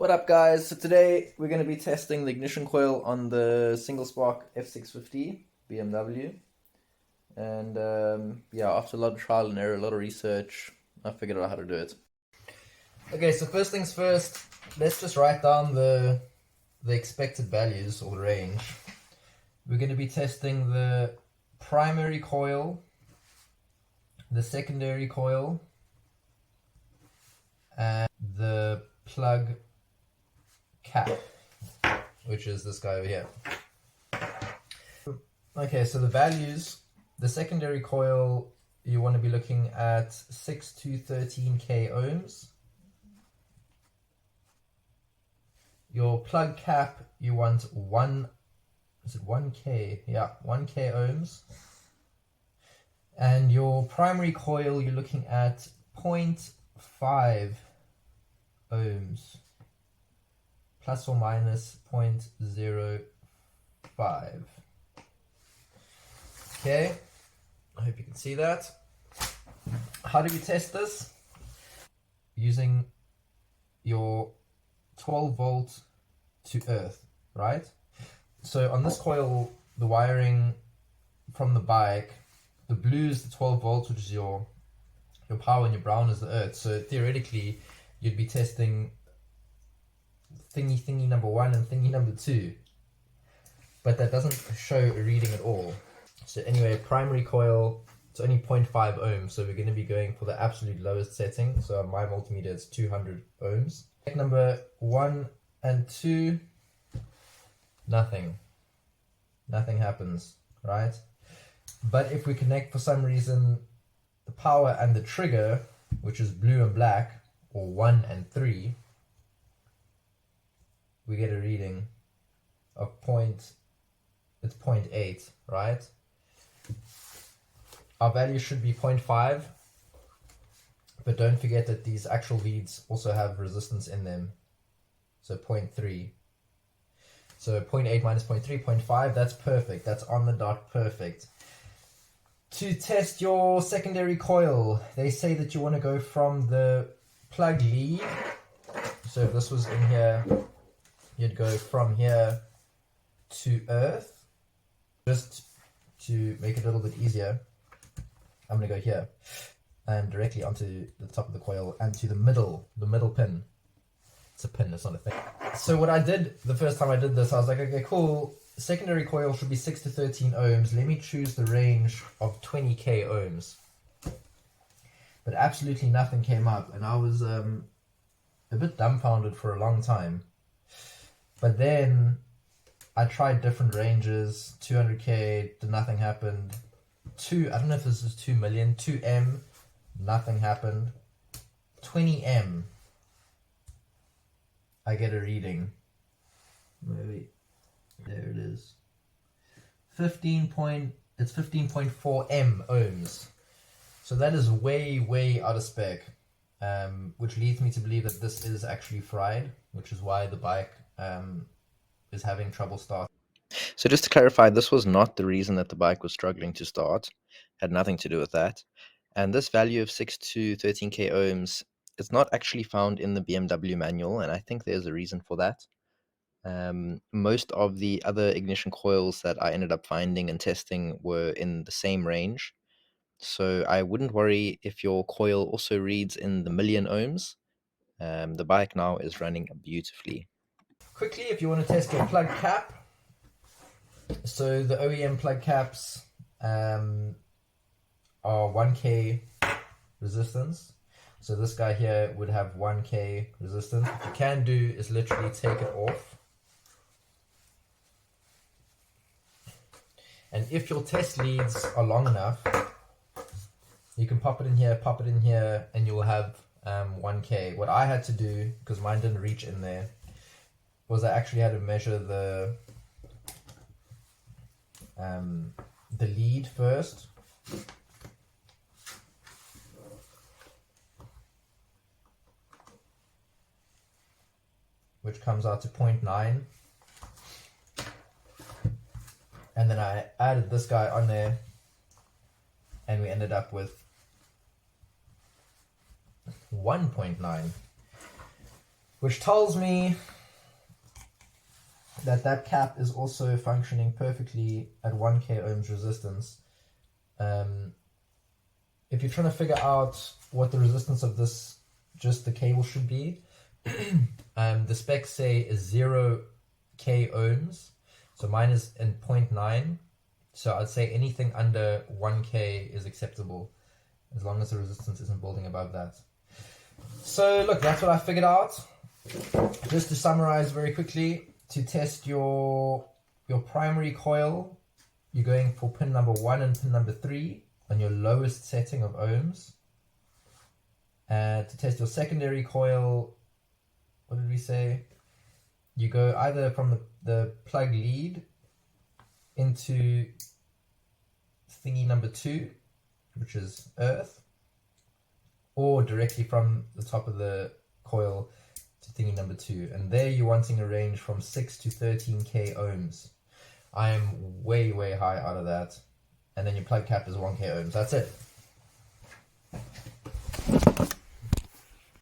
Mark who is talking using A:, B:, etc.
A: What up guys? So today we're going to be testing the ignition coil on the single spark F650 BMW, and yeah, after a lot of trial and error, a lot of research, I figured out how to do it. Okay, so first things first, let's just write down the expected values or the range. We're going to be testing the primary coil, the secondary coil, and the plug cap, which is this guy over here. Okay, so the values, the secondary coil, you want to be looking at 6 to 13k ohms. Your plug cap, you want 1k? Yeah, 1k ohms. And your primary coil, you're looking at 0.5 ohms, plus or minus 0.05. Okay, I hope you can see that. How do we test this? Using your 12 volt to earth, right? So on this coil, the wiring from the bike, the blue is the 12 volts, which is your power, and your brown is the earth. So theoretically, you'd be testing thingy number 1 and thingy number 2, but that doesn't show a reading at all. So anyway, primary coil, it's only 0.5 ohms, so we're going to be going for the absolute lowest setting. So on my multimeter, it's 200 ohms. Number 1 and 2, nothing happens, right? But if we connect for some reason the power and the trigger, which is blue and black, or 1 and 3, we get a reading of it's 0.8, right? Our value should be 0.5, but don't forget that these actual leads also have resistance in them. So 0.3. So 0.8 minus 0.3, 0.5, that's perfect. That's on the dot, perfect. To test your secondary coil, they say that you want to go from the plug lead. So if this was in here, you'd go from here to earth. Just to make it a little bit easier, I'm going to go here and directly onto the top of the coil and to the middle pin. It's a pin, it's not a thing. So what I did the first time I did this, I was like, okay, cool. Secondary coil should be 6 to 13 ohms. Let me choose the range of 20k ohms. But absolutely nothing came up, and I was a bit dumbfounded for a long time. But then I tried different ranges. 200k, nothing happened. I don't know if this is 2 million. 2m, nothing happened. 20m, I get a reading. Maybe there it is. It's 15.4 m ohms. So that is way out of spec, which leads me to believe that this is actually fried, which is why the bike is having trouble starting. So just to clarify, this was not the reason that the bike was struggling to start. Had nothing to do with that. And this value of 6 to 13k ohms is not actually found in the BMW manual, and I think there's a reason for that. Most of the other ignition coils that I ended up finding and testing were in the same range. So I wouldn't worry if your coil also reads in the million ohms. The bike now is running beautifully. Quickly, if you want to test your plug cap, so the OEM plug caps are 1k resistance. So this guy here would have 1k resistance. What you can do is literally take it off. And if your test leads are long enough, you can pop it in here, and you'll have 1k. What I had to do, because mine didn't reach in there, was I actually had to measure the lead first. Which comes out to 0.9. And then I added this guy on there, and we ended up with 1.9. which tells me that that cap is also functioning perfectly at 1k ohms resistance. If you're trying to figure out what the resistance of this, just the cable should be, the specs say is 0k ohms, so mine is in 0.9, so I'd say anything under 1k is acceptable, as long as the resistance isn't building above that. So look, that's what I figured out. Just to summarize very quickly, to test your primary coil, you're going for pin number 1 and pin number 3 on your lowest setting of ohms. To test your secondary coil, what did we say? You go either from the plug lead into thingy number 2, which is earth, or directly from the top of the coil to thingy number 2. And there you're wanting a range from 6 to 13k ohms. I am way high out of that. And then your plug cap is 1k ohms. That's it.